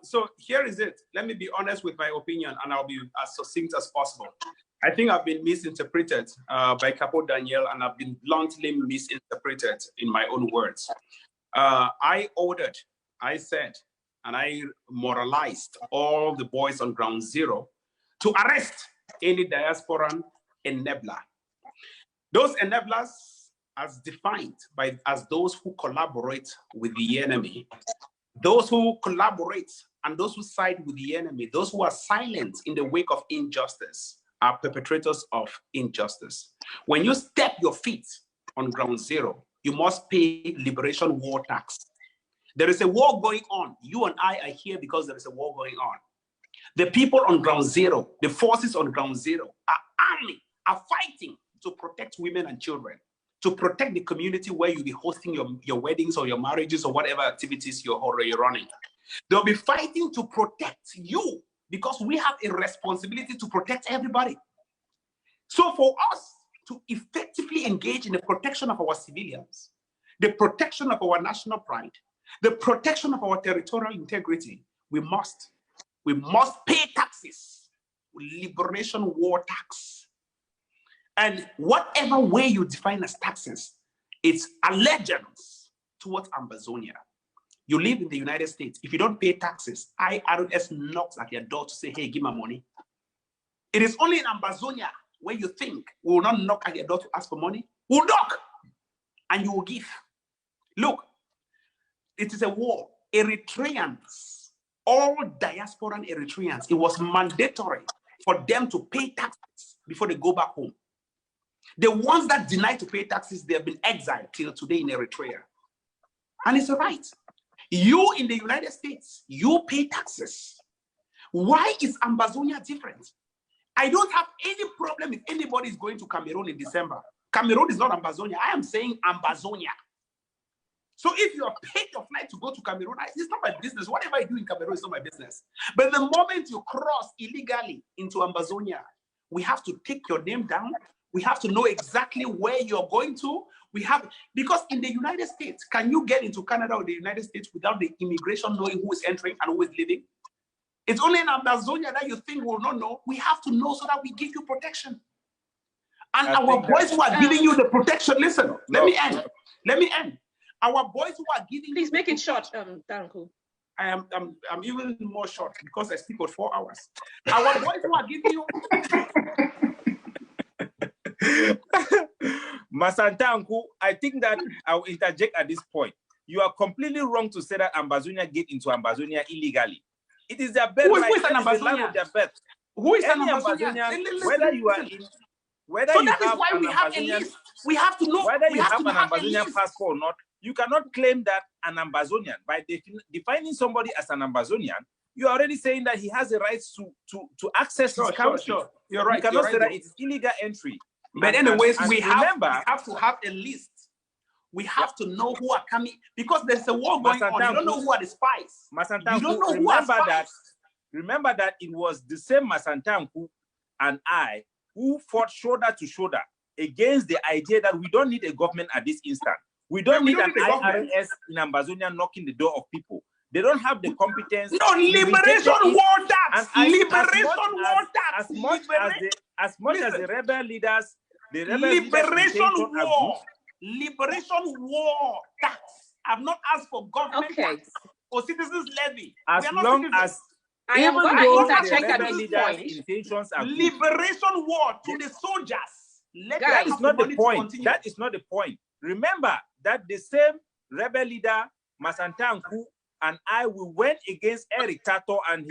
So here is it. Let me be honest with my opinion, and I'll be as succinct as possible. I think I've been misinterpreted by Capo Daniel, and I've been bluntly misinterpreted in my own words. I ordered, I said, and I moralized all the boys on Ground Zero to arrest any diasporan enabler. Those enablers, as defined as those who collaborate with the enemy, those who collaborate and those who side with the enemy, those who are silent in the wake of injustice, are perpetrators of injustice. When you step your feet on Ground Zero, you must pay liberation war tax. There is a war going on. You and I are here because there is a war going on. The people on Ground Zero, the forces on Ground Zero, are fighting to protect women and children, to protect the community where you'll be hosting your weddings or your marriages or whatever activities you're already running. They'll be fighting to protect you because we have a responsibility to protect everybody. So for us to effectively engage in the protection of our civilians, the protection of our national pride, the protection of our territorial integrity, we must pay taxes, liberation war tax. And whatever way you define as taxes, it's allegiance towards Ambazonia. You live in the United States. If you don't pay taxes, IRS knocks at your door to say, hey, give me money. It is only in Ambazonia where you think we will not knock at your door to ask for money. We'll knock and you will give. Look, it is a war. Eritreans, all diasporan Eritreans, it was mandatory for them to pay taxes before they go back home. The ones that deny to pay taxes, they have been exiled till today in Eritrea. And it's a right. You in the United States, you pay taxes. Why is Ambazonia different? I don't have any problem if anybody is going to Cameroon in December. Cameroon is not Ambazonia. I am saying Ambazonia. So if you are paid your flight to go to Cameroon, it's not my business. Whatever I do in Cameroon is not my business. But the moment you cross illegally into Ambazonia, we have to take your name down. We have to know exactly where you're going to. Because in the United States, can you get into Canada or the United States without the immigration knowing who is entering and who is leaving? It's only in Ambazonia that you think we'll not know. We have to know so that we give you protection. And our boys who are giving you the protection, listen, let me end. Our boys who are giving Please make it short, Danko. I'm even more short because I speak for 4 hours. Our boys who are giving you Masantanku, I think that I'll interject at this point. You are completely wrong to say that Ambazonia get into Ambazonia illegally. It is their birth. Who is an Ambazonia? Who is an Ambazonia? Whether you are in, whether so you that have is why we have a list. We have to know whether you have an Ambazonian passport or not. You cannot claim that an Ambazonian by defining somebody as an Ambazonian. You are already saying that he has the right to access his country. Sure. You're right. You cannot say that it's illegal entry. But anyways, we have to have a list. We have to know who are coming because there's a war going on. You don't know who are the spies. You don't know who are spies. Remember that it was the same Masantanku and I who fought shoulder to shoulder against the idea that we don't need a government at this instant. We don't need an IRS in Ambazonia knocking the door of people. They don't have the competence. No, liberation war tax. Liberation war tax. As much as the rebel leaders, liberation war tax. I've not asked for government tax or citizens levy. As long as even though the rebel leaders' intentions are good. Liberation war to the soldiers. That is not the point. That is not the point. Remember that the same rebel leader Masantanku and we went against Eric Tato and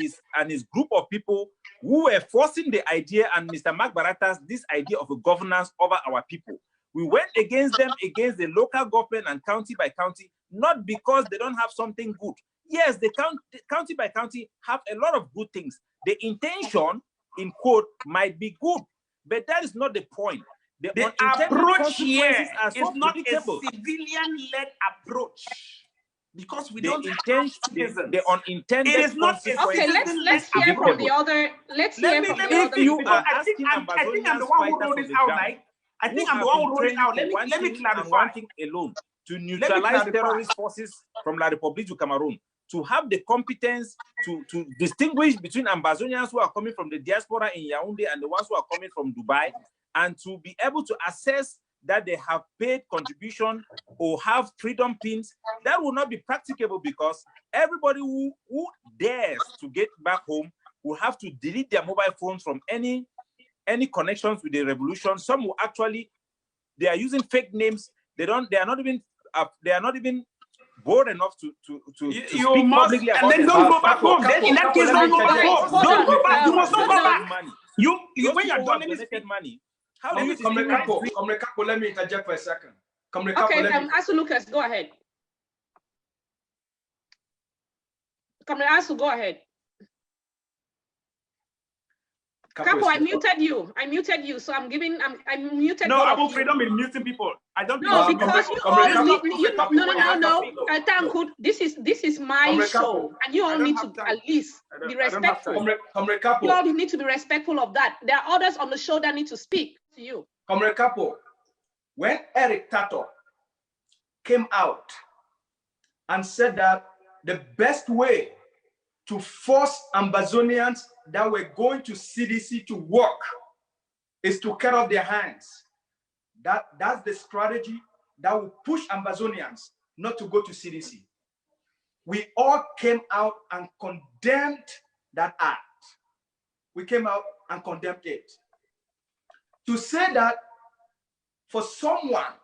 his group of people who were forcing the idea and Mr. Mark Baratas this idea of a governance over our people. We went against them, against the local government and county by county, not because they don't have something good. Yes, the county by county have a lot of good things. The intention, in quote, might be good, but that is not the point. The approach here is not a civilian-led approach. Because we don't have citizens. The unintended it is not okay, let's hear from the other. Let's hear from the other. I think I'm the one who wrote this out, right? I think I'm the one who wrote it out. Let me clarify. One thing alone, to neutralize terrorist forces from La République du Cameroon. to have the competence to distinguish between Ambazonians who are coming from the diaspora in Yaoundé and the ones who are coming from Dubai, and to be able to assess that they have paid contribution or have freedom pins. That will not be practicable because everybody who dares to get back home will have to delete their mobile phones from any connections with the revolution. Some will actually, they are using fake names. They are not even bold enough to speak publicly about and then don't go back home. Then in that case, don't go back home. Don't go back. You must not go back. You when you're done, let me speak. Money. How do you Comrade Capo, let me interject for a second. Okay, Asu Lucas, go ahead. Comrade Asu, go ahead. Capo, I muted you. So I'm muted. No, Abu Freedom is muting people. I don't. No, because you all need no. Tanku, this is my show, and you all need to at least be respectful. You all need to be respectful of that. There are others on the show that need to speak to you. Comrade Capo, when Eric Tato came out and said that the best way to force Ambazonians that were going to CDC to work is to cut off their hands. That's the strategy that will push Ambazonians not to go to CDC. We all came out and condemned that act. We came out and condemned it. To say that for someone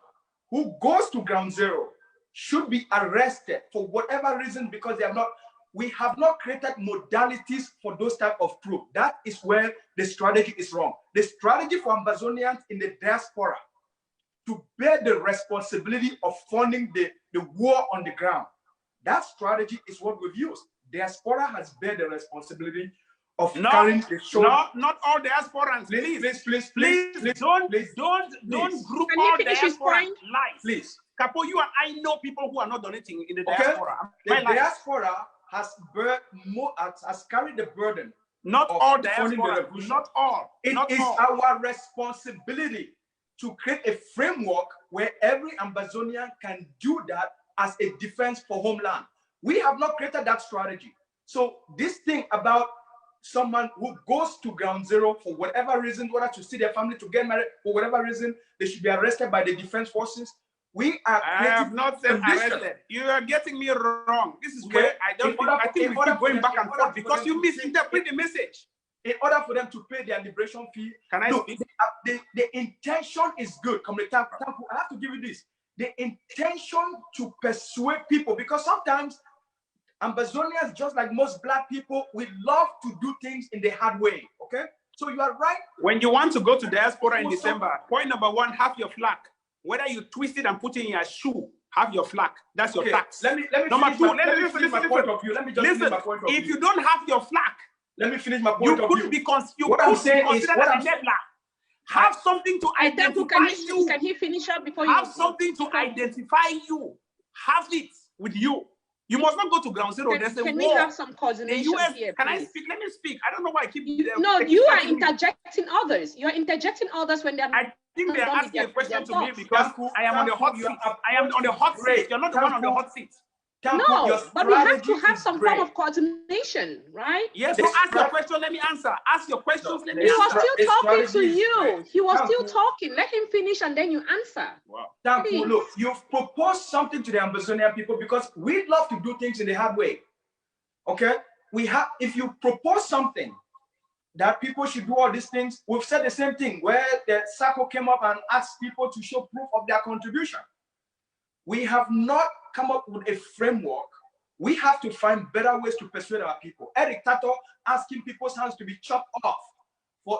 who goes to ground zero should be arrested for whatever reason because we have not created modalities for those type of proof. That is where the strategy is wrong. The strategy for Ambazonians in the diaspora to bear the responsibility of funding the war on the ground. That strategy is what we've used. Diaspora has bear the responsibility of carrying the show. Not all diasporans. Please, don't group all diaspora lies. Please. Capo, you and I know people who are not donating in the diaspora. Okay? The diaspora has carried the burden. Not all diaspora. Not all. It is our responsibility to create a framework where every Ambazonian can do that as a defense for homeland. We have not created that strategy. So this thing about someone who goes to ground zero for whatever reason, whether to see their family, to get married, for whatever reason, they should be arrested by the defense forces. I have not said arrested. You are getting me wrong. This is where I think we keep going back and forth because you misinterpret the message. In order for them to pay their liberation fee, the intention is good. Comrade Tanku, I have to give you this. The intention to persuade people, because sometimes Ambazonians, just like most Black people, we love to do things in the hard way. Okay, so you are right. When you want to go to diaspora in December, point number one, have your flag. Whether you twist it and put it in your shoe, have your flag. That's your tax. Let me finish my point of view. Let me just finish my point of view. If you don't have your flag, let me finish my point of view. What I'm saying is, have something to identify you. Can he finish up before you have something to identify you? Have it with you. You must not go to ground zero. Can we have some coordination here? Can I speak? Let me speak. I don't know why I keep. No, you are interjecting others. You are interjecting others when they're. I think they're asking a question to me because I am on the hot seat. I am on the hot seat. You're not the one on the hot seat. No, but we have to have some form of coordination, right? Yes, so ask your question, let me answer. Ask your questions, let me answer. He was still talking to you. He was still talking. Let him finish and then you answer. Wow. Tanku, look, you've proposed something to the Ambazonian people because we love to do things in the hard way. Okay? If you propose something that people should do all these things, we've said the same thing where the SACCO came up and asked people to show proof of their contribution. We have not come up with a framework. We have to find better ways to persuade our people. Eric Tato asking people's hands to be chopped off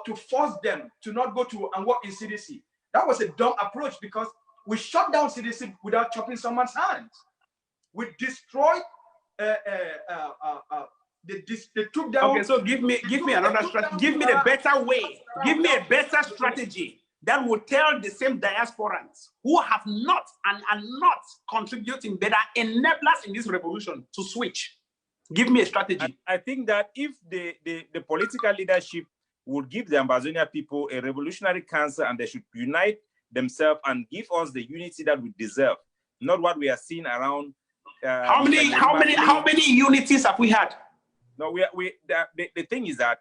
to force them to not go to and work in CDC. That was a dumb approach because we shut down CDC without chopping someone's hands. We destroyed. They took down. Okay, so give me another strategy. Give me a better way. Give me a better strategy that will tell the same diasporans who have not and are not contributing better enablers in this revolution to switch. Give me a strategy. I think that if the political leadership would give the Ambazonia people a revolutionary council and they should unite themselves and give us the unity that we deserve, not what we are seeing around how many unities have we had? No, the thing is that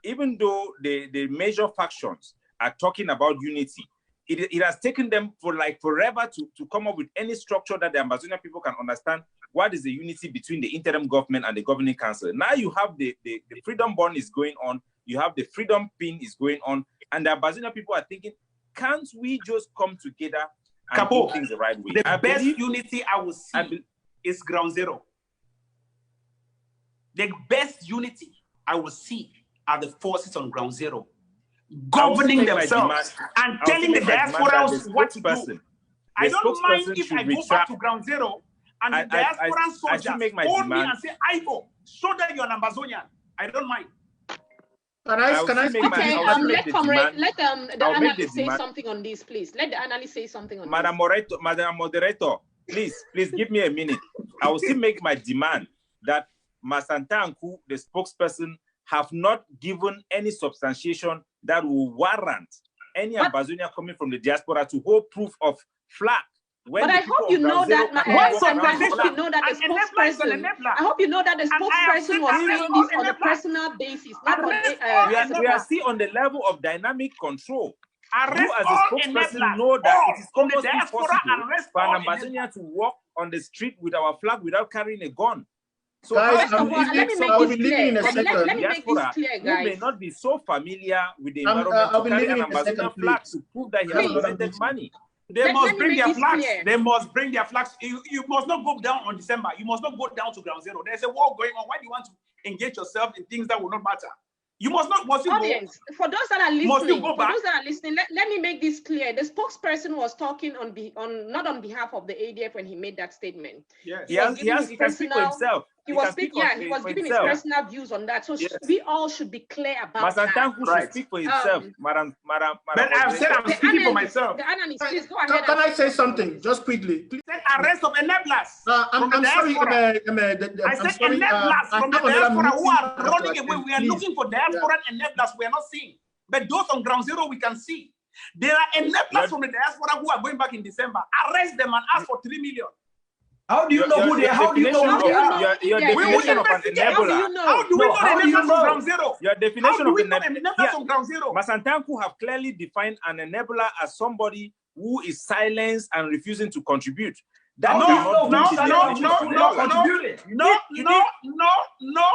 even though the major factions are talking about unity, it has taken them for like forever to come up with any structure that the Ambazonian people can understand what is the unity between the interim government and the governing council. Now you have the freedom bond is going on, you have the freedom pin is going on, and the Ambazonian people are thinking, can't we just come together and do things the right way? The best unity I will see is Ground Zero. The best unity I will see are the forces on Ground Zero, governing themselves and telling the diaspora what to do. I don't mind if I go back to Ground Zero and the diaspora soldiers hold me and say, Ivo, show that you're an Ambazonian. I don't mind. Can I let the analyst say something on this, please. Let the analyst say something on Madam Moderator, please give me a minute. I will still make my demand that Masanta Nku, the spokesperson, have not given any substantiation that will warrant any Ambazonia coming from the diaspora to hold proof of flag. But I hope you know that. I hope you know that the spokesperson. I hope you know that the spokesperson was saying this on a personal basis, not on we are still on the level of dynamic control. You as a spokesperson know that it is almost impossible for an Ambazonian to walk on the street with our flag without carrying a gun. So guys, let me make this clear, guys. Who may not be so familiar with the environment to carry an Ambazonian flag to prove that he has donated money. They must bring their flags. They must bring their flags. You must not go down on December. You must not go down to Ground Zero. There's a war going on. Why do you want to engage yourself in things that will not matter? You must not. Audience, for those that are listening, let me make this clear. The spokesperson was talking not on behalf of the ADF when he made that statement. Yes. He can speak for himself. He was giving his personal views on that. So we all should be clear about that. Masantanku should speak for himself, Madam. But I've said I'm speaking for myself. The analyst, please go ahead. Can I say something, just quickly? Please. Arrest of enablers. I'm sorry. I said enablers from the diaspora who are running away. We are looking for diaspora enablers. We are not seeing. But those on Ground Zero, we can see. There are enablers from the diaspora who are going back in December. Arrest them and ask for 3 million. How do you know who they are? How do you know who they are? Your definition of an enabler. How do we know enablers on Ground Zero? Your definition of enablers on Ground Zero. Masantanku have clearly defined an enabler as somebody who is silenced and refusing to contribute. No.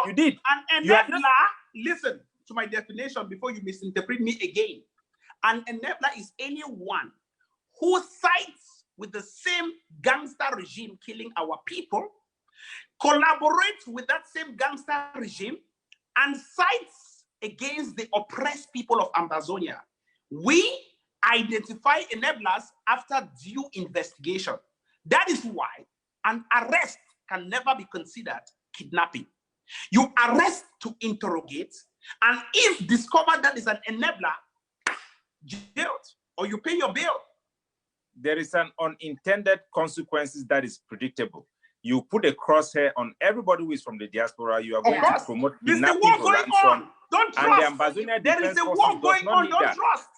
You did. An enabler, listen to my definition before you misinterpret me again. An enabler is anyone who sides with the same gangster regime killing our people, collaborates with that same gangster regime, and sides against the oppressed people of Ambazonia. We identify enablers after due investigation. That is why an arrest can never be considered kidnapping. You arrest to interrogate, and if discovered that is an enabler, jailed, or you pay your bill. There is an unintended consequences that is predictable. You put a crosshair on everybody who is from the diaspora. You are going to promote kidnapping for ransom. Don't trust. And the Ambazonian there is a war going on. Don't trust.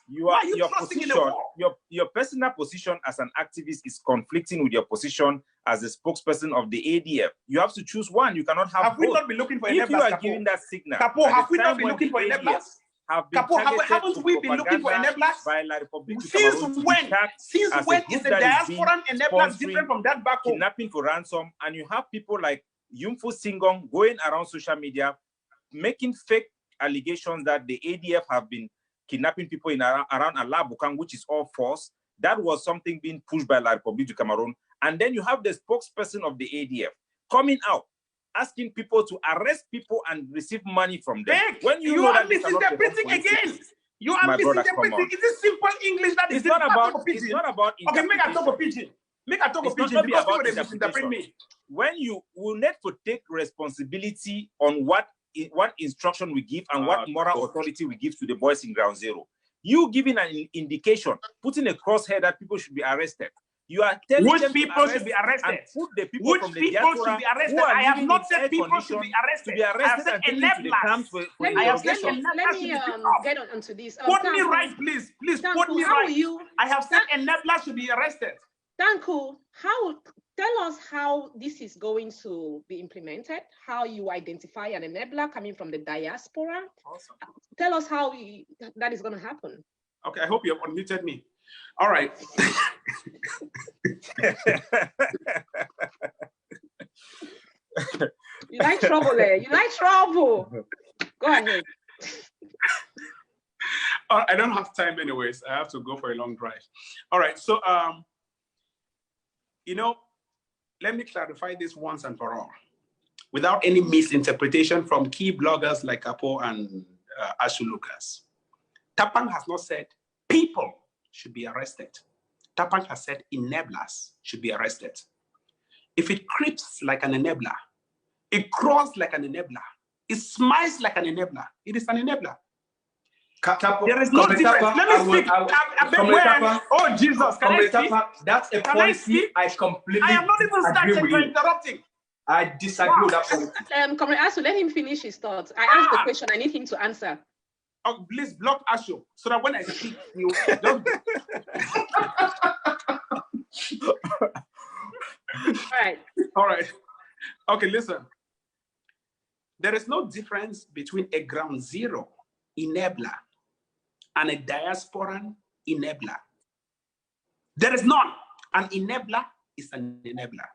Your personal position as an activist is conflicting with your position as a spokesperson of the ADF. You have to choose one. You cannot have both. Have we not been looking for enablers? If you are giving that signal, have we not been looking for enablers? Haven't we been looking for enablers? Since when is the diaspora enablers different from that back home? Kidnapping for ransom, and you have people like Yumfu Singong going around social media making fake allegations that the ADF have been kidnapping people in around Alabukang, which is all false. That was something being pushed by La République du Cameroon. And then you have the spokesperson of the ADF coming out, asking people to arrest people and receive money from them. When you are misinterpreting again. You are misinterpreting. Is this simple English that is not about? It's not about. Okay, make a talk of pidgin. Make a talk of pidgin because people misinterpret me. When you will need to take responsibility on what instruction we give and what moral authority we give to the boys in Ground Zero. You giving an indication, putting a crosshair that people should be arrested. You are telling which people should be arrested. Put the people which from the diaspora should be arrested. I have not said people should be arrested. I have said enablers. Let me get onto this. Put me right, please. Please put me right. I have said enablers should be arrested. Tanku, how Tell us how this is going to be implemented, how you identify an enabler coming from the diaspora. Awesome. Tell us how that is going to happen. Okay, I hope you have unmuted me. All right. You like trouble there. You like trouble. Go ahead. I don't have time anyways. I have to go for a long drive. All right. So, you know, let me clarify this once and for all, without any misinterpretation from key bloggers like Kapo and Ashu Lucas. Tapang has not said people should be arrested. Tapang has said enablers should be arrested. If it creeps like an enabler, it crawls like an enabler, it smiles like an enabler, it is an enabler. There is no difference. Let me speak. Oh, Jesus. Can I speak? That's a policy I completely I am not even starting to interrupting. I disagree with that policy. Comrade Ashu, let him finish his thoughts. I asked the question. I need him to answer. Oh, please block Ashu so that when I speak, you don't. All right. Okay, listen. There is no difference between a ground zero enabler and a diasporan enabler. There is none. An enabler is an enabler.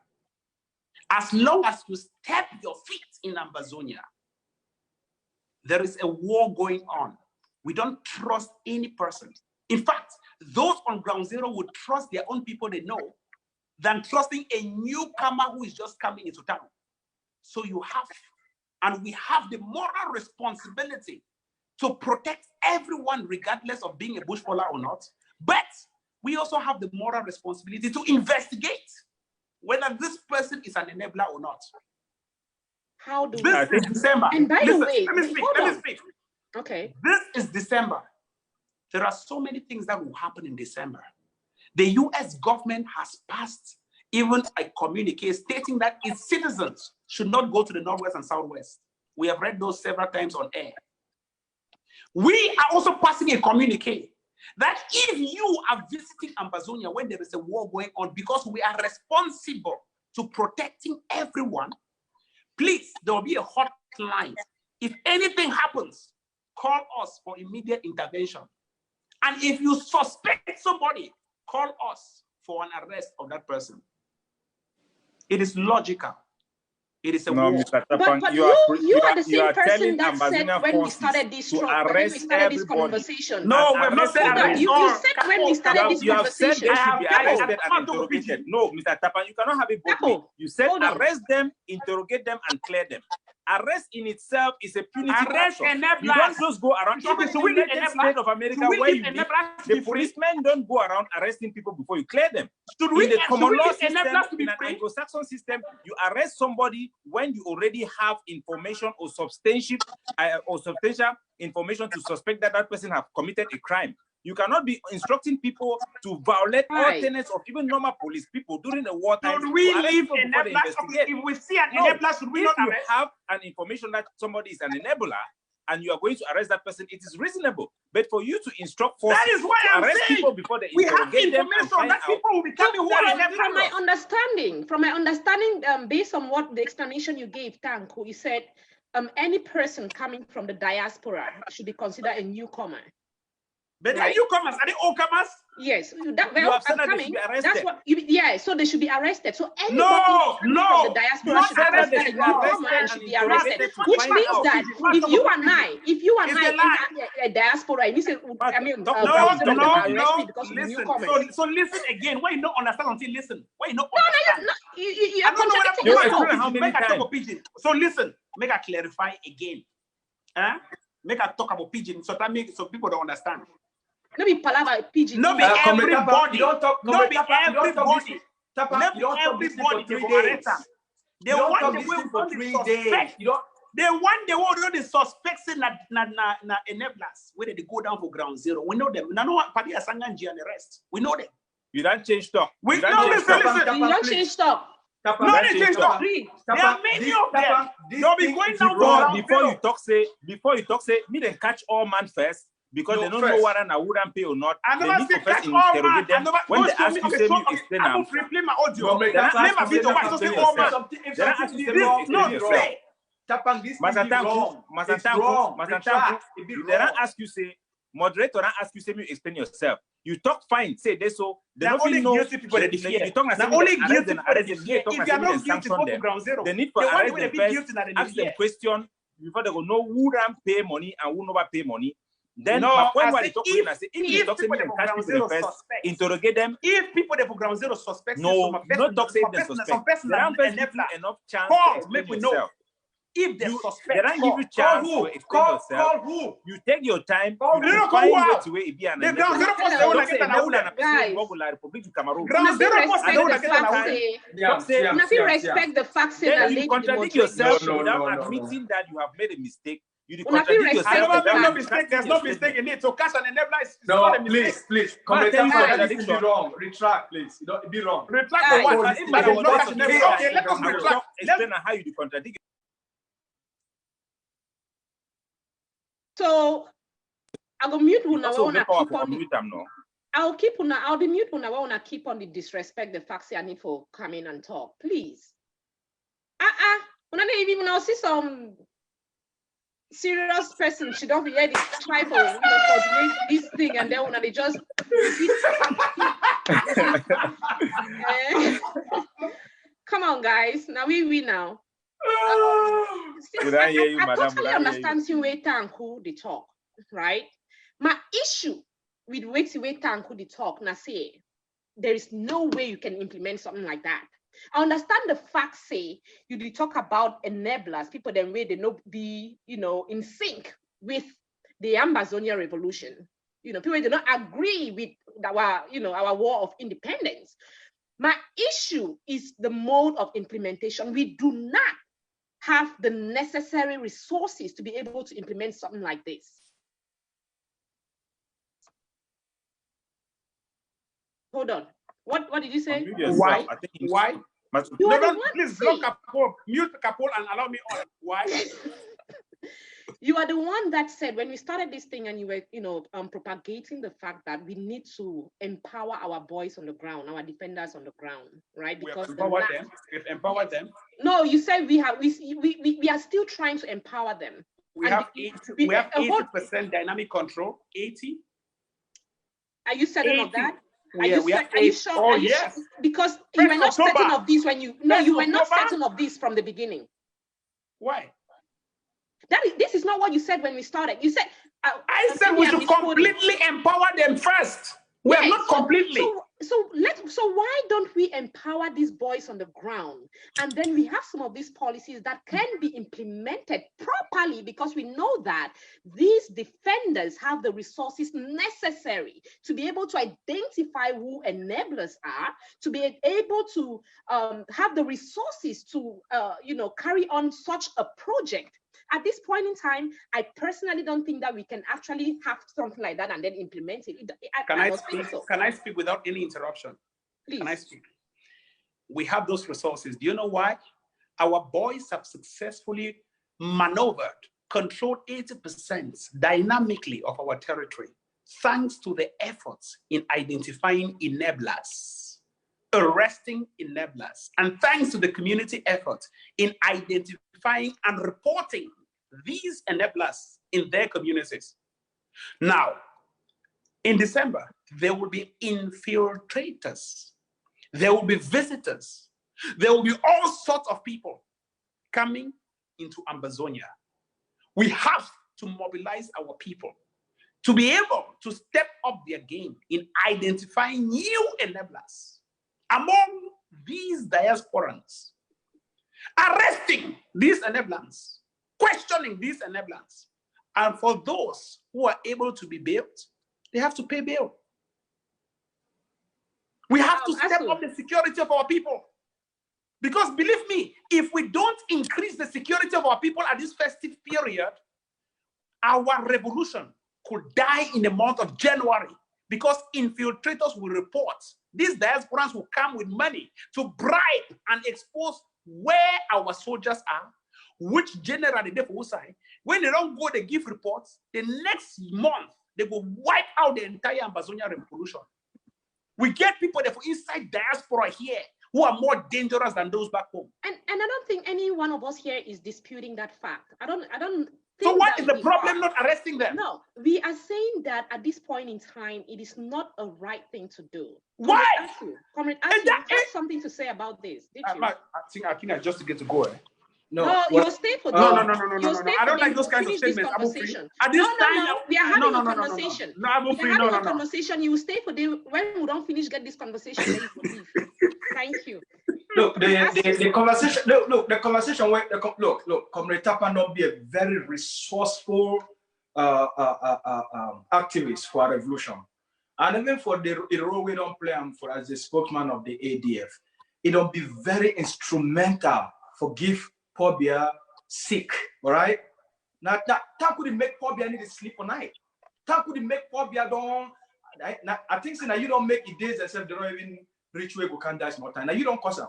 As long as you step your feet in Ambazonia, there is a war going on. We don't trust any person. In fact, those on ground zero would trust their own people they know than trusting a newcomer who is just coming into town. So you have, and we have the moral responsibility to protect everyone regardless of being a bushballer or not. But we also have the moral responsibility to investigate whether this person is an enabler or not. How do this is December. And by the way, let me speak. Okay. This is December. There are so many things that will happen in December. The US government has passed even a communique stating that its citizens should not go to the Northwest and Southwest. We have read those several times on air. We are also passing a communique that if you are visiting Ambazonia when there is a war going on, because we are responsible to protecting everyone, please, there will be a hotline. If anything happens, call us for immediate intervention. And if you suspect somebody, call us for an arrest of that person. It is logical. It is a war. Mr. Tapang, but you are the same person that said when we started this conversation. No, we're not saying that. You said when we started this conversation. You said they should be arrested and interrogated. No, Mr. Tapang, you cannot have it both ways. You said arrest them, interrogate them, and clear them. Arrest in itself is a punitive action. You don't just go around. Even in the United States of America, where you live, the policemen don't go around arresting people before you clear them. In the common law system, in an Anglo-Saxon system, you arrest somebody when you already have information or substantial information to suspect that that person has committed a crime. You cannot be instructing people to violate all tenets of even normal police people during the wartime. Should we leave enablers? If we see an enabler, should we not arrest? If you have an information that somebody is an enabler and you are going to arrest that person, it is reasonable. But for you to instruct forces to arrest people before they interrogate them and find out, people will be coming from my understanding, based on what the explanation you gave, Tanku, you said any person coming from the diaspora should be considered a newcomer. But are newcomers? Are they all comers? Yes. You have said that they should be arrested. That's what. So they should be arrested. So anybody from the diaspora should be arrested and should be arrested. Which means that if you and I in a diaspora, you say, I mean, So listen again. Why you don't understand until listen? Why you don't understand? You are contradicting yourself. So listen. Make I clarify again. Make I talk about pidgin so people don't understand. No be palava pidgin. No be everybody. No be everybody. Not everybody to arrest them. They want the way for 3 days. They want the way the suspects na enablers where they go down for ground zero. We know them. We know what Padi Asanganji and the rest. We know them. You don't change talk. You don't change talk. No, they change talk. There are many of them. They'll be going down before you talk. Say me then catch all man first. because they don't know whether I wouldn't pay or not. They need to first interrogate them. When they ask you, say me explain them. Replay my audio. They don't ask you to explain yourself. They don't ask you to explain yourself. Masantanku, they don't ask you, say, moderator don't ask you, say, you explain yourself. You talk fine, say this, so they don't even know. People that you talk like only guilty people that if they are not guilty, they need to arrest them first, ask them question before they go know who don't pay money and who never pay money. Then when they talk to say, if you talk to them, catch people first, interrogate them. If people they for ground zero suspect, no, not talk say them suspect. They don't give you enough chance to explain yourself. If they suspect, they don't give you chance to explain yourself. You take your time. You find way to where it be an ground zero post they want to get an respect the facts. Then you contradict yourself without admitting that you have made a mistake. You contradict yourself. There's no mistake in it. So cash and enabler is not a mistake. Please. Be wrong. Retract, please. You don't be wrong. Retract the what? Okay, let us retract. Explain how you contradict. So I go mute una. I'll keep una. I'll be mute una. I wanna keep on the disrespect the facts I need for come in and talk, please. Una even now see some serious person. She don't be ready to try for coordinate this thing, and then they just come on, guys. Now we now. I totally understand way Tanku the talk, right? My issue with way Tanku the talk, now say there is no way you can implement something like that. I understand the facts say you do talk about enablers, people then way they not be, in sync with the Ambazonia revolution. People do not agree with our, our war of independence. My issue is the mode of implementation. We do not have the necessary resources to be able to implement something like this. Hold on. What did you say? Why? Why? No, please block Kapol, mute Kapol and allow me on. Why? You are the one that said when we started this thing and you were, propagating the fact that we need to empower our boys on the ground, our defenders on the ground, right? Because empower them. No, you said we are still trying to empower them. We have 80% dynamic control. 80. Are you certain of that? Are you sure? Oh, yes. Sure? Because you were not certain of this when you you were not certain of this from the beginning. Why? This is not what you said when we started. You said I said we should completely empower them first. We are not completely. So why don't we empower these boys on the ground, and then we have some of these policies that can be implemented properly, because we know that these defenders have the resources necessary to be able to identify who enablers are, to be able to have the resources to carry on such a project. At this point in time, I personally don't think that we can actually have something like that and then implement it. Can I speak without any interruption? Please. Can I speak? We have those resources. Do you know why? Our boys have successfully maneuvered, controlled 80% dynamically of our territory, thanks to the efforts in identifying enablers, arresting enablers, and thanks to the community effort in identifying and reporting these enablers in their communities. Now, in December, there will be infiltrators. There will be visitors. There will be all sorts of people coming into Ambazonia. We have to mobilize our people to be able to step up their game in identifying new enablers among these diasporans, arresting these enablers, questioning these enablers. And for those who are able to be bailed, they have to pay bail. We have to step up the security of our people. Because believe me, if we don't increase the security of our people at this festive period, our revolution could die in the month of January, because infiltrators will report. These diasporans will come with money to bribe and expose where our soldiers are, which general they do for Usai. When they don't go, they give reports. The next month, they will wipe out the entire Ambazonian revolution. We get people that for inside diaspora here who are more dangerous than those back home. And I don't think any one of us here is disputing that fact. I don't So what is the problem not arresting them? No, we are saying that at this point in time, it is not a right thing to do. Why? Comrade Ashu, you had something to say about this, did you? I think Akina just to get to go. No, you stay for no. I don't like those kinds of statements. No, we are having a conversation. No, I'm free. No. Conversation. You stay for the when we don't finish get this conversation. Then you leave. Thank you. Look, the conversation. Look, the conversation. Look. Comrade Tapa not be a very resourceful activist for a revolution, and even for the role we don't play for as a spokesman of the ADF, it don't be very instrumental for give Pobia sick, all right? Now that could make Pobia need to sleep at night. That could make Pobia don't. I think so now you don't make it days except they don't even reach where you can die more time. Now you don't cause them.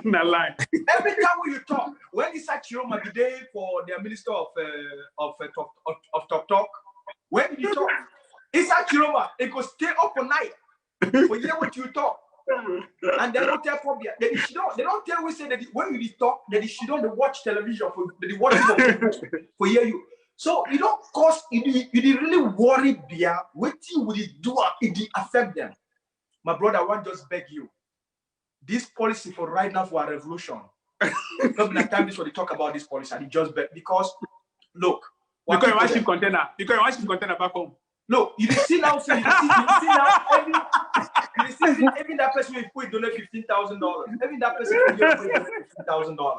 Not lie. Every time when you talk, when it's at Chiroma the day for the minister of Talk, when you talk, it's at Chiroma, it could stay up all night for hear what you talk. And they don't tell Pobia. They don't tell we say that when you talk, that she don't watch television for the watch for hear you. So you don't cause you really worry Bia. What would it do? It affect them. My brother, I want to just beg you. This policy for right now for a revolution. Not the time this when they talk about this policy, and just beg because look. Because you want ship container. Because you want ship container back home. Look, you see now, every that person will put donate $15,000. Every that person will donate $15,000.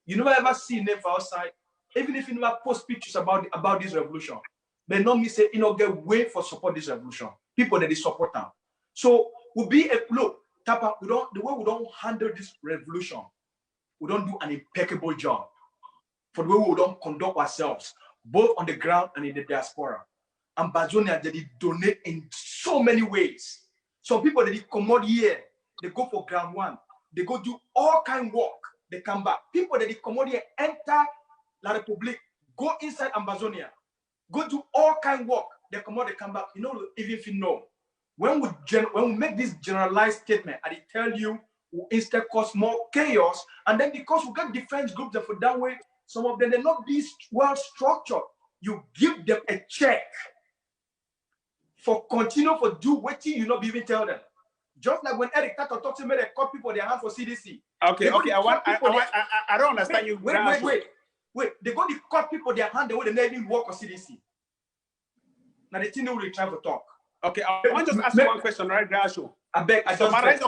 You never ever see name for outside, even if you never post pictures about this revolution. But not me say get way for support this revolution. People that they support them. So we'll be a look, Tapa, the way we don't handle this revolution, we don't do an impeccable job for the way we don't conduct ourselves, both on the ground and in the diaspora. Ambazonia, they donate in so many ways. Some people that come out here, they go for ground one, they go do all kind of work, they come back. People that come out here enter La Republique, go inside Ambazonia, go do all kind of work, they come out, they come back. You know, even if you know, when we make this generalized statement, and they tell you we instead cause more chaos, and then because we got defense groups that for that way, some of them they not be well structured. You give them a check for continue for do what you not even tell them. Just like when Eric Tato talks to me, they cut people their hand for CDC. Okay. I don't understand you. Wait. They go to cut people their hand the way they even work on CDC. Now the thing will try to talk. Okay, I want to ask you one question, right, Grasho? I beg. Summarize me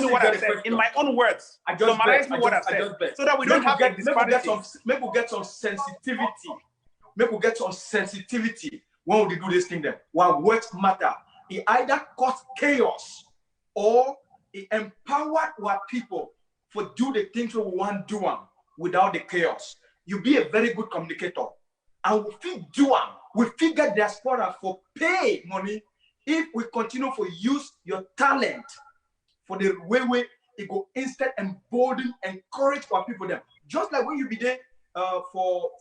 what I said in my own words. Summarize me what I said, so that we don't have a disparity. Maybe we get some sensitivity. Maybe we get some sensitivity when we do this thing. Then, what words matter? It either cause chaos or it empowered our people for do the things we want to do without the chaos. You be a very good communicator, and we fit do them. We figure diaspora for pay money. If we continue to use your talent for the way it go instead embolden, encourage our people them. Just like when you be there for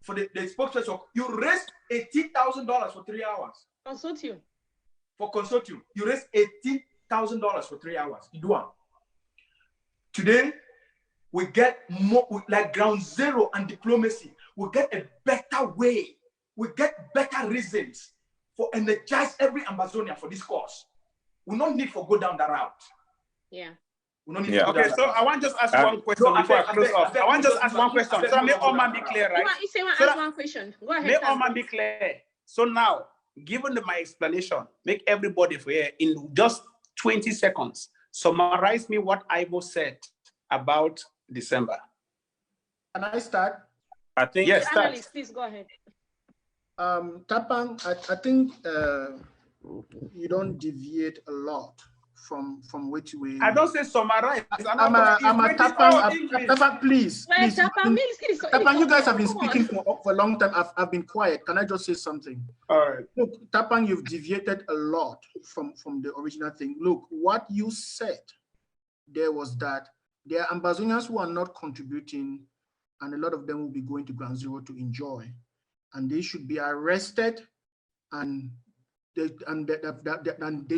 the spokesperson, you raise $80,000 for 3 hours. Consortium. For consortium, you raise $80,000 for 3 hours. You do one. Today, we get more like ground zero and diplomacy. We get a better way. We get better reasons for energize every Amazonia for this cause. We don't need to go down that route. Yeah. We don't need to go okay, down so I want to just ask one question before I close off. I want to just ask one question. So that make all man be clear, right? You say ask one question. Go ahead. Make all man be clear. So now, given my explanation, make everybody for here in just 20 seconds, summarize me what Ivo said about December. Can I start? I think yes. Analyst, please go ahead. Tapang, I think you don't deviate a lot from which way. I don't say summarize. I'm a Tapang, please. Tapang, you guys have been speaking for a long time. I've been quiet. Can I just say something? All right. Look, Tapang, you've deviated a lot from the original thing. Look, what you said there was that there are Ambazonians who are not contributing, and a lot of them will be going to ground zero to enjoy. and they should be arrested, and they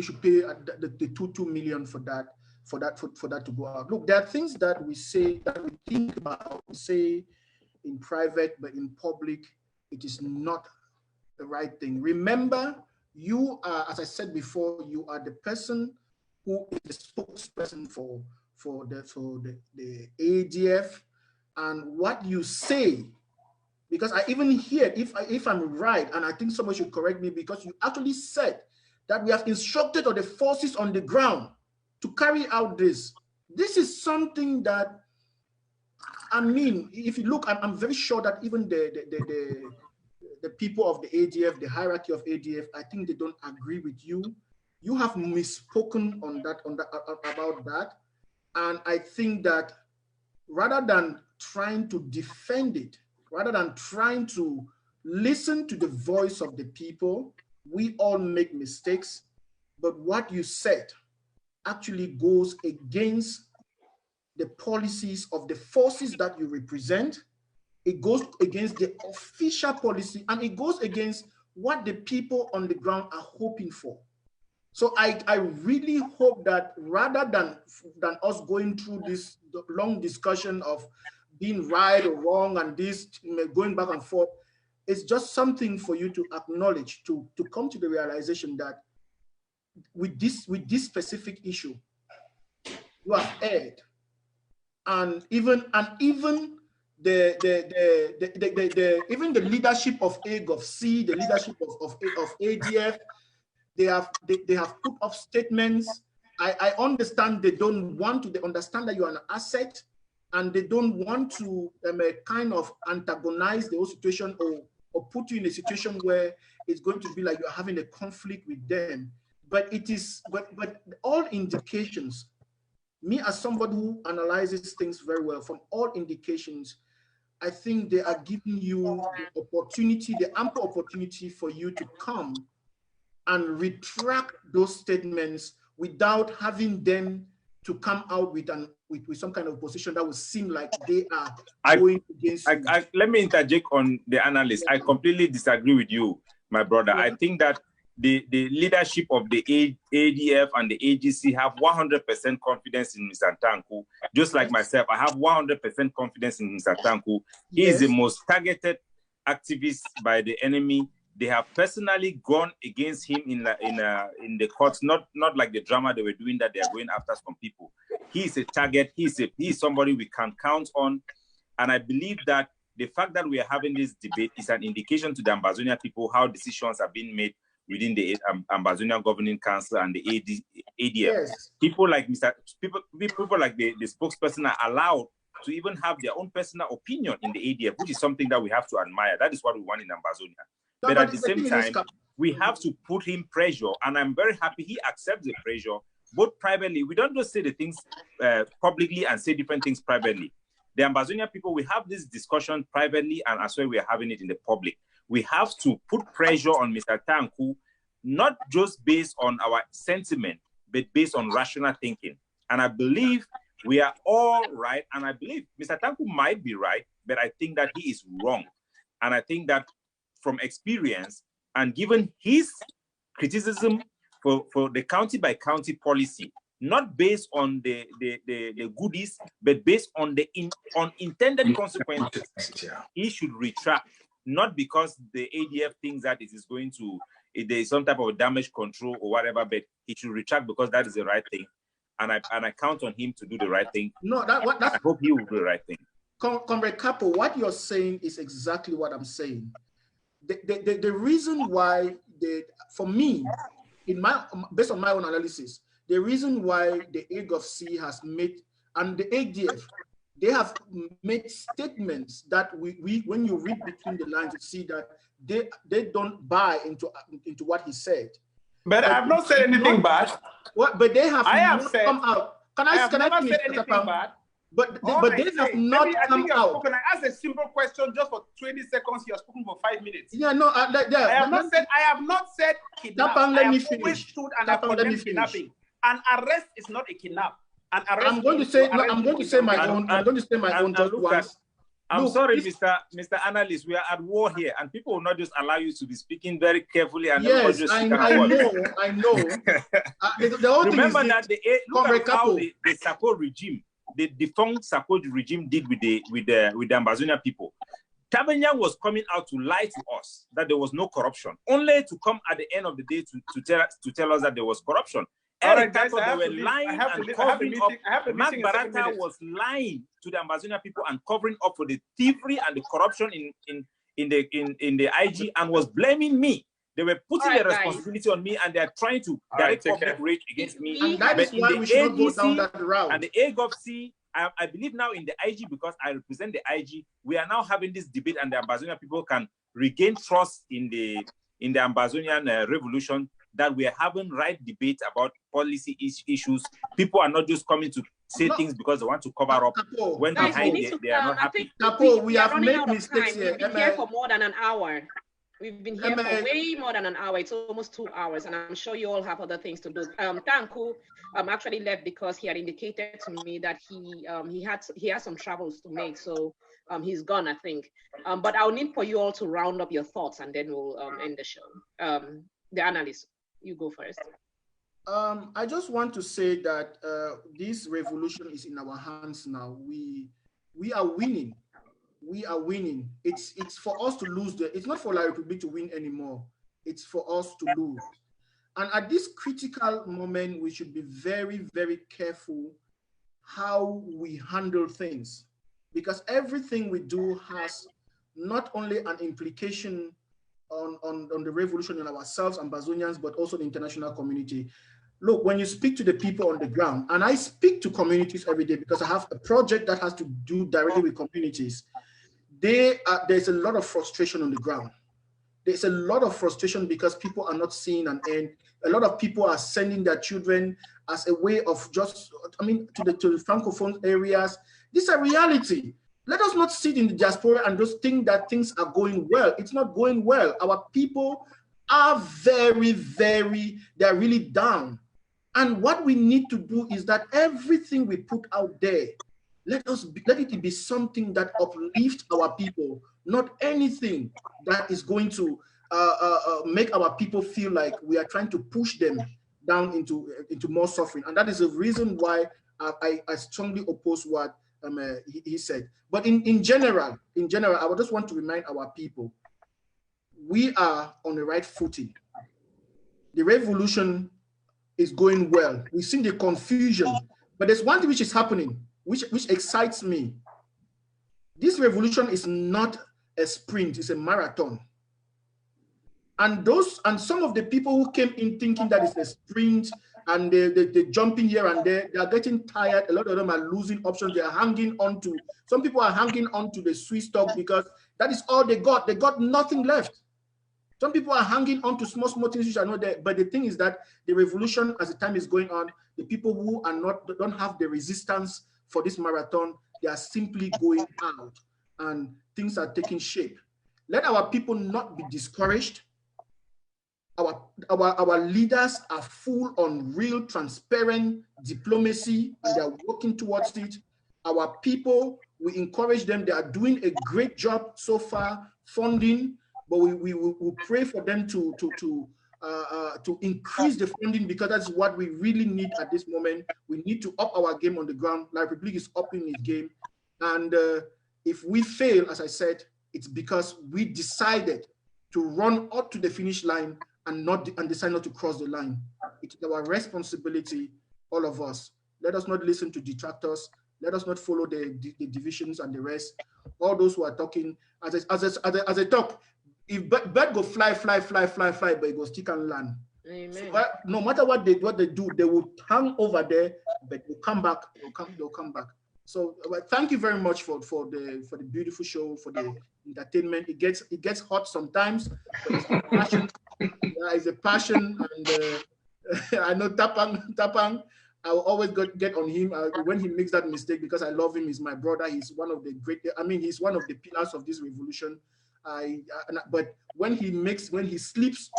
should pay the 2 million for that to go out. Look, there are things that we say, that we think about, we say in private, but in public, it is not the right thing. Remember, you are, as I said before, you are the person who is the spokesperson for the ADF, and what you say, because I even hear, if I'm right, and I think someone should correct me, because you actually said that we have instructed all the forces on the ground to carry out this. This is something that, I mean, if you look, I'm very sure that even the people of the ADF, the hierarchy of ADF, I think they don't agree with you. You have misspoken about that. And I think that rather than trying to defend it, rather than trying to listen to the voice of the people, we all make mistakes. But what you said actually goes against the policies of the forces that you represent. It goes against the official policy, and it goes against what the people on the ground are hoping for. So I really hope that rather than us going through this long discussion of being right or wrong and this going back and forth, it's just something for you to acknowledge, to come to the realization that with this specific issue, you have erred, and even the leadership of AGOVC, the leadership of ADF, they have put up statements. I understand they don't want to. They understand that you are an asset, and they don't want to kind of antagonize the whole situation or put you in a situation where it's going to be like you're having a conflict with them. But it is, but all indications, me as somebody who analyzes things very well, from all indications, I think they are giving you the opportunity, the ample opportunity for you to come and retract those statements without having them to come out with some kind of position that would seem like they are going against you. Let me interject on the analyst. I completely disagree with you, my brother. Yeah. I think that the leadership of the ADF and the AGC have 100% confidence in Mr. Tanku. Just like myself, I have 100% confidence in Mr. Tanku. He is the most targeted activist by the enemy. They have personally gone against him in the courts, not like the drama they were doing that they are going after some people. He is a target. He is somebody we can count on. And I believe that the fact that we are having this debate is an indication to the Ambazonia people how decisions are being made within the Ambazonia Governing Council and the ADF. Yes. People like people like the spokesperson are allowed to even have their own personal opinion in the ADF, which is something that we have to admire. That is what we want in Ambazonia. But at the same time, we have to put him pressure, and I'm very happy he accepts the pressure, both privately. We don't just say the things publicly and say different things privately. The Ambazonia people, we have this discussion privately, and as well we are having it in the public. We have to put pressure on Mr. Tanku, not just based on our sentiment, but based on rational thinking. And I believe we are all right, and I believe Mr. Tanku might be right, but I think that he is wrong. And I think that from experience, and given his criticism for the county by county policy, not based on the goodies, but based on the unintended consequences, he should retract, not because the ADF thinks that it is going to, there is some type of damage control or whatever, but he should retract because that is the right thing. And I count on him to do the right thing. No, I hope he will do the right thing. Comrade Capo, what you're saying is exactly what I'm saying. The reason why, for me, based on my own analysis, the reason why the AGOVC has made, and the ADF, they have made statements that when you read between the lines, you see that they don't buy into what he said. But I have not said anything bad. What? But they have come out. I have never said anything bad. But they have not come out. Can I ask a simple question just for 20 seconds? You are speaking for 5 minutes. Yeah, no, I have not said kidnap. Let me finish. I condemn kidnapping. An arrest is not a kidnap. An arrest. I'm going to say my own just once. I'm sorry, Mr. Analyst, we are at war here, and people will not just allow you to be speaking very carefully. And yes, I know. The remember that look at how the Sako regime, the defunct Sako regime, did with the Ambazonian people. Tabanyang was coming out to lie to us that there was no corruption, only to come at the end of the day to tell us that there was corruption. Eric Tato, they were lying and covering up. Mark Barata was lying to the Ambazonian people and covering up for the thievery and the corruption in the IG, and was blaming me. They were putting the responsibility on me, and they are trying to direct public rage against me. And that is why we should not go down that route. And the AGOVC, I believe now in the IG, because I represent the IG, we are now having this debate, and the Ambazonian people can regain trust in the Ambazonian revolution, that we are having right debate about policy issues. People are not just coming to say things because they want to cover up when behind they are not happy. We have made mistakes here. We've been here for more than an hour. We've been here for way more than an hour. It's almost 2 hours, and I'm sure you all have other things to do. Tanku actually left because he had indicated to me that he has some travels to make, so he's gone, I think. But I'll need for you all to round up your thoughts, and then we'll end the show. The analyst, you go first. I just want to say that this revolution is in our hands now. We are winning. We are winning. It's for us to lose. It's not for La Republique to win anymore. It's for us to lose. And at this critical moment, we should be very, very careful how we handle things, because everything we do has not only an implication on the revolution in ourselves, Ambazonians, but also the international community. Look, when you speak to the people on the ground, and I speak to communities every day because I have a project that has to do directly with communities, there's a lot of frustration on the ground. There's a lot of frustration because people are not seeing an end. A lot of people are sending their children as a way of to the Francophone areas. This is a reality. Let us not sit in the diaspora and just think that things are going well. It's not going well. Our people are they're really down. And what we need to do is that everything we put out there, let it be something that uplifts our people, not anything that is going to make our people feel like we are trying to push them down into more suffering. And that is the reason why I strongly oppose what he said. But in general, I would just want to remind our people, we are on the right footing. The revolution is going well. We've seen the confusion, but there's one thing which is happening, which excites me. This revolution is not a sprint, it's a marathon. And some of the people who came in thinking that it's a sprint and they're jumping here and there, they are getting tired. A lot of them are losing options. They are hanging on to, some people are hanging on to the Swiss stock because that is all they got. They got nothing left. Some people are hanging on to small things which are not there. But the thing is that the revolution, as the time is going on, the people who don't have the resistance for this marathon, they are simply going out and things are taking shape. Let our people not be discouraged. Our leaders are full on real transparent diplomacy and they are working towards it. Our people, we encourage them. They are doing a great job so far funding, but we pray for them to increase the funding, because that's what we really need at this moment. We need to up our game on the ground. La Republique is upping its game. And if we fail, as I said, it's because we decided to run up to the finish line and decide not to cross the line. It's our responsibility, all of us. Let us not listen to detractors. Let us not follow the divisions and the rest. All those who are talking, as I talk, if bird go fly, but it go stick and land. Amen. So, no matter what they do, they will hang over there, but they'll come back. They'll come back. So thank you very much for the beautiful show, for the entertainment. It gets hot sometimes, but it's a passion. It's a passion, and I know Tapang. I will always get on him when he makes that mistake, because I love him. He's my brother. He's one of the great. He's one of the pillars of this revolution. But when he sleeps,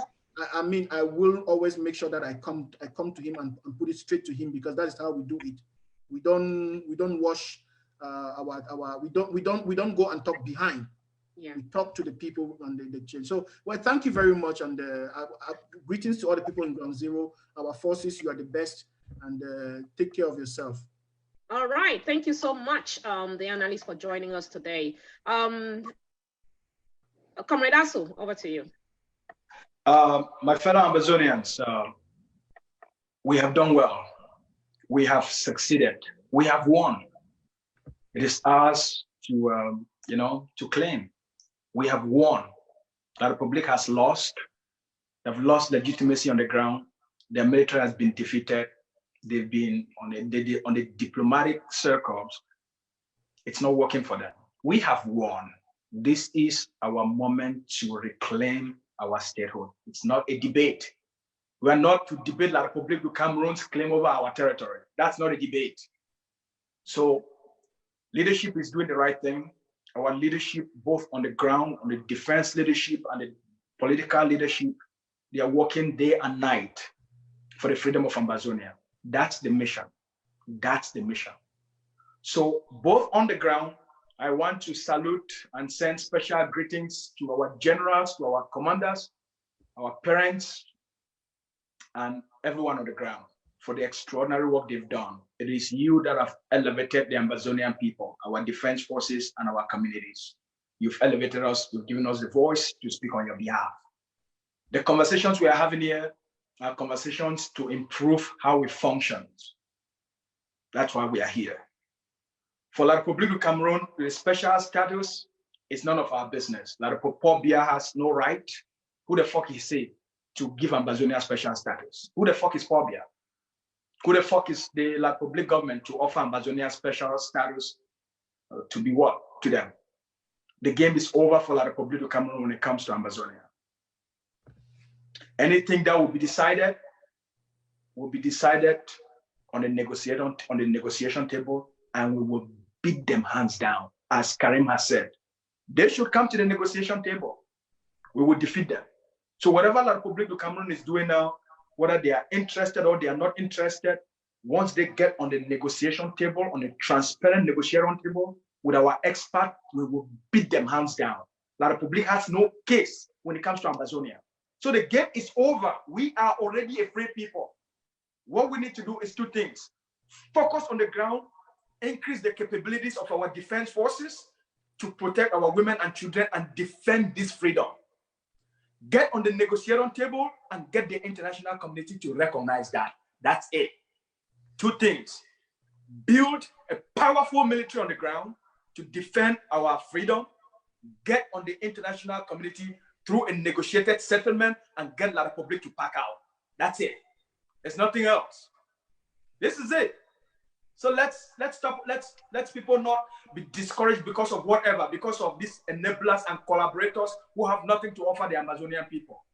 I will always make sure that I come to him and put it straight to him, because that is how we do it. We don't wash we don't go and talk behind. Yeah. We talk to the people on the change. So, well, thank you very much. And greetings to all the people in Ground Zero. Our forces, you are the best, and take care of yourself. All right. Thank you so much, the analyst, for joining us today. Comrade Asu, over to you. My fellow Amazonians, we have done well. We have succeeded. We have won. It is ours to, to claim. We have won. The Republic has lost. They've lost legitimacy on the ground. Their military has been defeated. They've been on the diplomatic circles. It's not working for them. We have won. This is our moment to reclaim our statehood. It's not a debate. We are not to debate La République du Cameroon's claim over our territory. That's not a debate. So leadership is doing the right thing. Our leadership, both on the ground, on the defense leadership and the political leadership, they are working day and night for the freedom of Ambazonia. That's the mission. That's the mission. So both on the ground, I want to salute and send special greetings to our generals, to our commanders, our parents, and everyone on the ground for the extraordinary work they've done. It is you that have elevated the Ambazonian people, our defense forces, and our communities. You've elevated us, you've given us the voice to speak on your behalf. The conversations we are having here are conversations to improve how we function. That's why we are here. For La République du Cameroon, the special status is none of our business. La République Paul Biya has no right. Who the fuck is he to give Ambazonia special status? Who the fuck is Paul Biya? Who the fuck is the La République government to offer Ambazonia special status to be what to them? The game is over for La République du Cameroon when it comes to Ambazonia. Anything that will be decided on the negotiation table, and we will beat them hands down, as Karim has said. They should come to the negotiation table. We will defeat them. So whatever La République du Cameroon is doing now, whether they are interested or they are not interested, once they get on the negotiation table, on a transparent negotiation table with our expert, we will beat them hands down. La République has no case when it comes to Ambazonia. So the game is over. We are already a free people. What we need to do is two things. Focus on the ground, increase the capabilities of our defense forces to protect our women and children and defend this freedom. Get on the negotiation table and get the international community to recognize that. That's it. Two things. Build a powerful military on the ground to defend our freedom. Get on the international community through a negotiated settlement and get La République to pack out. That's it. There's nothing else. This is it. So let's stop. Let's people not be discouraged because of whatever, because of these enablers and collaborators who have nothing to offer the Amazonian people.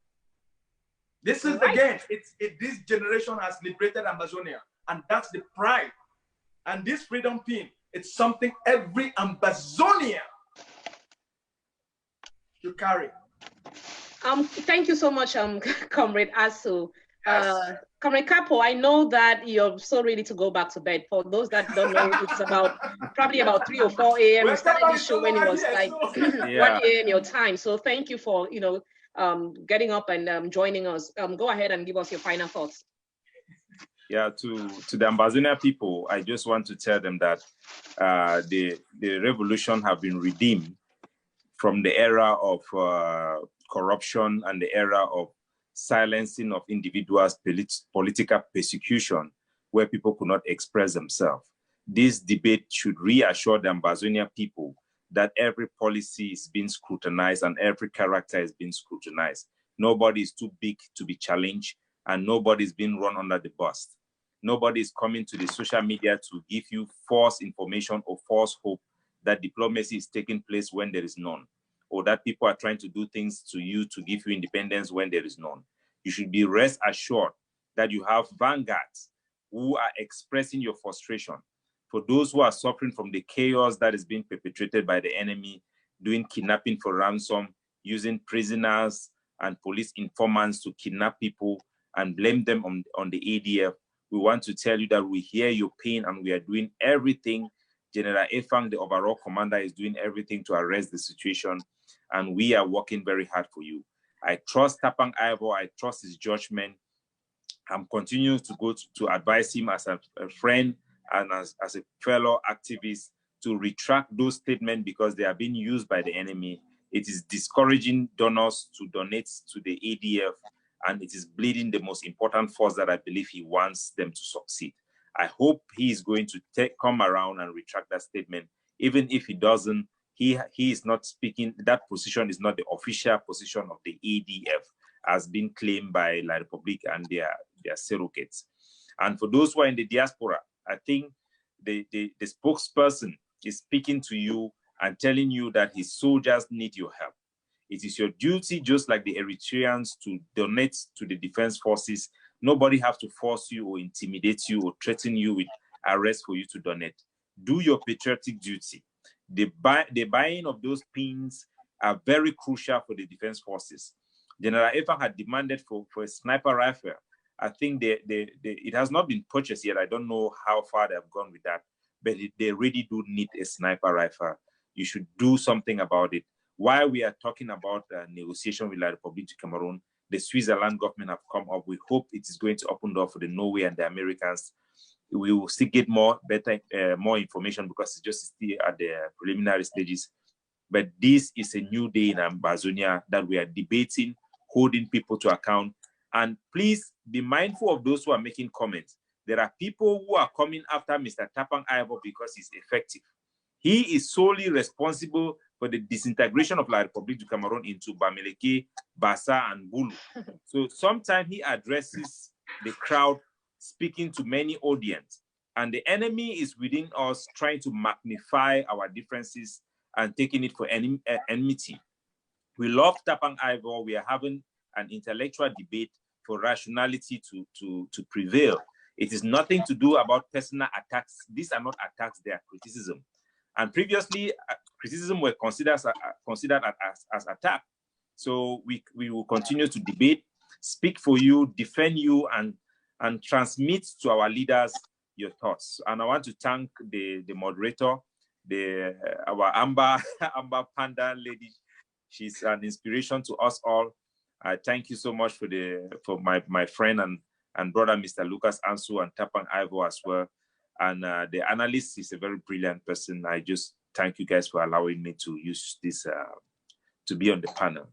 This is again, this generation has liberated Amazonia, and that's the pride. And this freedom pin, it's something every Ambazonian should carry. Thank you so much, Comrade Asu. Comrade Capo, I know that you're so ready to go back to bed. For those that don't know, it's probably about 3 or 4 a.m. We started this show when it was like 1 a.m. your time. So thank you for getting up and joining us. Go ahead and give us your final thoughts. Yeah, to the Ambazonia people, I just want to tell them that the revolution have been redeemed from the era of corruption and the era of silencing of individuals, political persecution, where people could not express themselves. This debate should reassure the Ambazonia people that every policy is being scrutinized and every character is being scrutinized. Nobody is too big to be challenged, and nobody is being run under the bus. Nobody is coming to the social media to give you false information or false hope that diplomacy is taking place when there is none, or that people are trying to do things to you to give you independence when there is none. You should be rest assured that you have vanguards who are expressing your frustration. For those who are suffering from the chaos that is being perpetrated by the enemy, doing kidnapping for ransom, using prisoners and police informants to kidnap people and blame them on the ADF, we want to tell you that we hear your pain and we are doing everything General Efang, the overall commander, is doing everything to arrest the situation, and we are working very hard for you. I trust Tapang Ivor. I trust his judgment. I'm continuing to go to advise him as a friend and as a fellow activist to retract those statements because they are being used by the enemy. It is discouraging donors to donate to the ADF, and it is bleeding the most important force that I believe he wants them to succeed. I hope he is going to come around and retract that statement. Even if he doesn't, he is not speaking, that position is not the official position of the ADF, as been claimed by La Republique and their surrogates. And for those who are in the diaspora, I think the spokesperson is speaking to you and telling you that his soldiers need your help. It is your duty, just like the Eritreans, to donate to the defense forces. Nobody has to force you or intimidate you or threaten you with arrest for you to donate. Do your patriotic duty. The buying of those pins are very crucial for the defense forces. General Efang had demanded for a sniper rifle. I think it has not been purchased yet. I don't know how far they have gone with that, but they really do need a sniper rifle. You should do something about it. While we are talking about negotiation with La Republique du Cameroon, the Switzerland government have come up. We hope it is going to open door for the Norway and the Americans. We will still get more information because it's just still at the preliminary stages. But this is a new day in Ambazonia that we are debating, holding people to account. And please be mindful of those who are making comments. There are people who are coming after Mr. Tapang Ivor because he's effective. He is solely responsible for the disintegration of La Republique du Cameroon into Bamileke, Bassa, and Bulu. So sometimes he addresses the crowd, speaking to many audience, and the enemy is within us trying to magnify our differences and taking it for enmity. We love Tapang Ivor. We are having an intellectual debate for rationality to prevail. It is nothing to do about personal attacks. These are not attacks, they are criticism. And previously, criticism were considered as attack. So we will continue to debate, speak for you, defend you, and transmit to our leaders your thoughts. And I want to thank the moderator, our Amber Panda lady. She's an inspiration to us all. Thank you so much for my friend and brother, Mr. Lucas Ansu, and Tapang Ivor as well. And the analyst is a very brilliant person. I just thank you guys for allowing me to use this to be on the panel.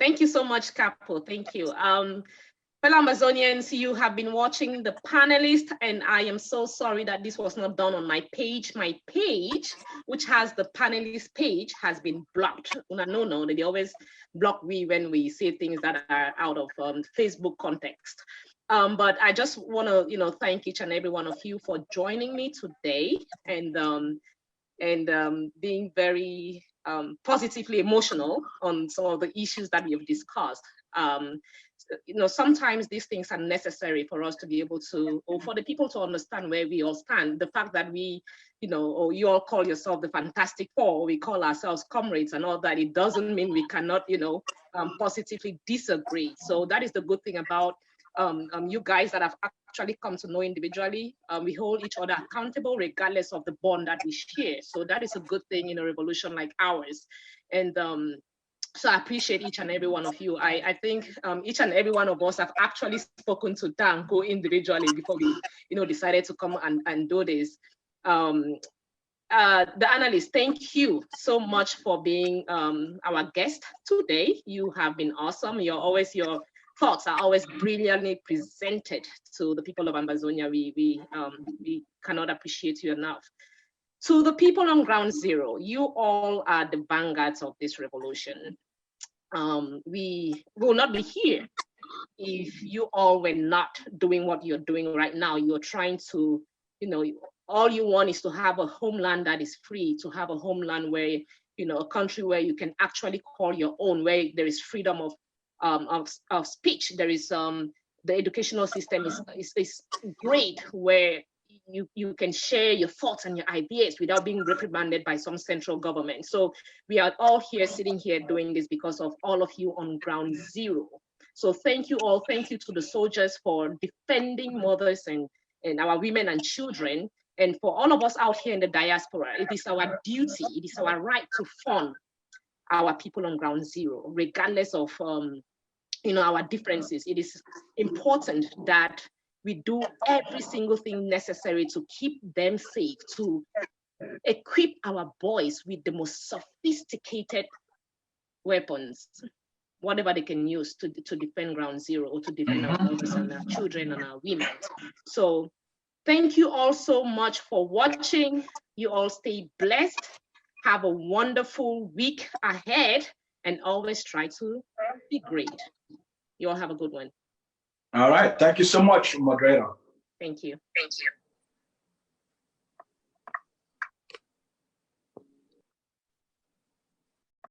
Thank you so much, Capo. Thank you. Fellow Amazonians, you have been watching the panelists, and I am so sorry that this was not done on my page. My page, which has the panelist page, has been blocked. No, they always block me when we say things that are out of Facebook context. But I just want to, thank each and every one of you for joining me today and being very positively emotional on some of the issues that we have discussed. Sometimes these things are necessary for us to be able to, or for the people to understand where we all stand. The fact that we, or you all call yourself the Fantastic Four, or we call ourselves comrades and all that, it doesn't mean we cannot, positively disagree. So that is the good thing about you guys that have actually come to know individually. We hold each other accountable regardless of the bond that we share. So that is a good thing in a revolution like ours. And so I appreciate each and every one of you. I think each and every one of us have actually spoken to Tanko individually before we, decided to come and do this. The analyst, thank you so much for being our guest today. You have been awesome. Your thoughts are always brilliantly presented to the people of Ambazonia. We cannot appreciate you enough. To the people on ground zero, you all are the vanguards of this revolution. We will not be here if you all were not doing what you're doing right now. You're trying to, all you want is to have a homeland that is free, to have a homeland where, a country where you can actually call your own, where there is freedom of speech. There is the educational system is great, where you can share your thoughts and your ideas without being reprimanded by some central government. So we are all here, sitting here doing this because of all of you on ground zero. So thank you all. Thank you to the soldiers for defending mothers and our women and children And for all of us out here in the diaspora, it is our duty, it is our right to fund our people on ground zero, regardless of our differences. It is important that we do every single thing necessary to keep them safe, to equip our boys with the most sophisticated weapons, whatever they can use to defend ground zero or to defend our mothers and our children and our women. So thank you all so much for watching. You all stay blessed. Have a wonderful week ahead and always try to be great. You all have a good one. All right. Thank you so much, moderator. Thank you. Thank you.